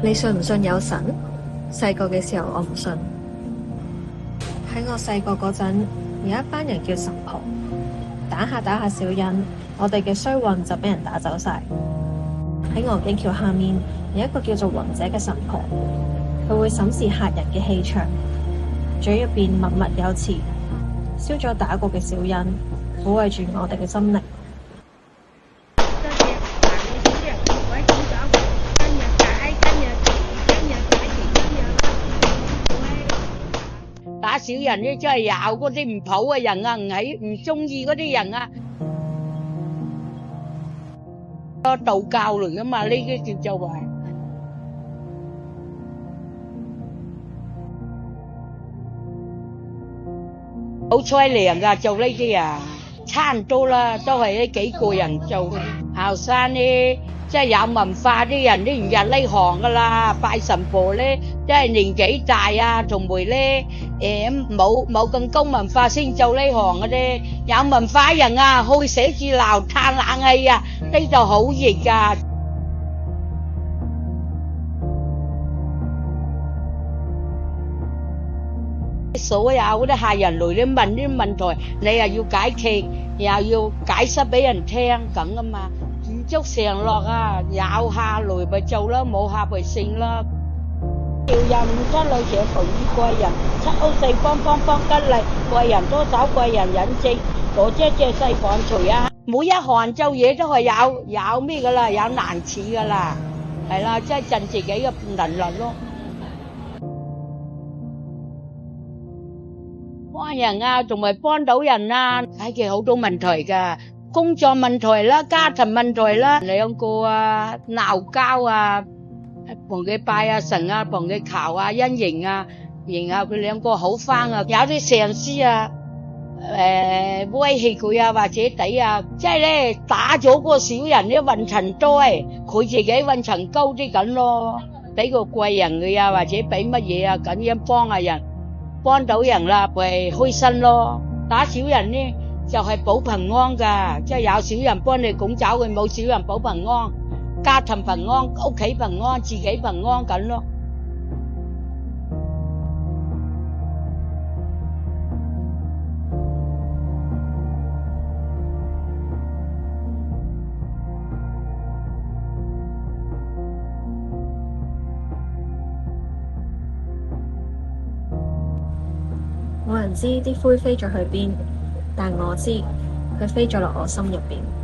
你信唔信有神？細個嘅時候我唔信。喺我細個嗰陣，有一班人叫神婆，打下小人，我哋嘅衰運就俾人打走晒。喺鵝頸橋下面有一個叫做雲姐嘅神婆，佢會審視客人嘅氣場，嘴入邊默默有詞，燒咗打過嘅小人，撫慰住我哋嘅心靈。打小人咧，真係有嗰啲唔抱嘅人啊，唔中意嗰啲人啊，道教嚟噶嘛，呢啲叫做係好凄涼噶，做呢啲啊，差唔多啦，都係呢幾個人做嘅。後生咧，即係有文化啲人都唔入呢行噶啦，拜神婆咧，即係年紀大啊，同埋咧。冇咁高文化先做呢行嘅啫，有文化人啊去寫字樓嘆冷氣啊，呢度好熱噶。所有嗰啲客人嚟咧問啲問題，你又要解決，又要解釋俾人聽咁啊嘛，唔足常樂啊，有客來咪做咯，冇客咪算咯。條人唔得女社同意貴人，七屋四方方吉利，貴人多手貴人引正，我姐借細房隨啊！每一行做嘢都係有咩噶啦，有難處噶啦，係啦，即係盡自己嘅能力咯。幫人啊，仲咪幫到人啊，解決好多問題噶，工作問題啦，家庭問題啦，兩個啊鬧交啊。同佢拜啊神啊，同佢求啊姻緣啊，然後佢兩個好翻啊。有啲上司啊，威脅佢啊，或者抵啊，即係咧打咗個小人啲運程低，佢自己運程高啲咁咯，俾個貴人佢啊，或者俾乜嘢啊，咁樣幫下人，幫到人啦，咪開心咯。打小人呢就係保平安噶，即係有小人幫你拱走佢，冇小人保平安。家庭平安，屋企平安，自己平安緊咯。冇人知啲灰飛咗去邊，但我知佢飛咗落我心入邊。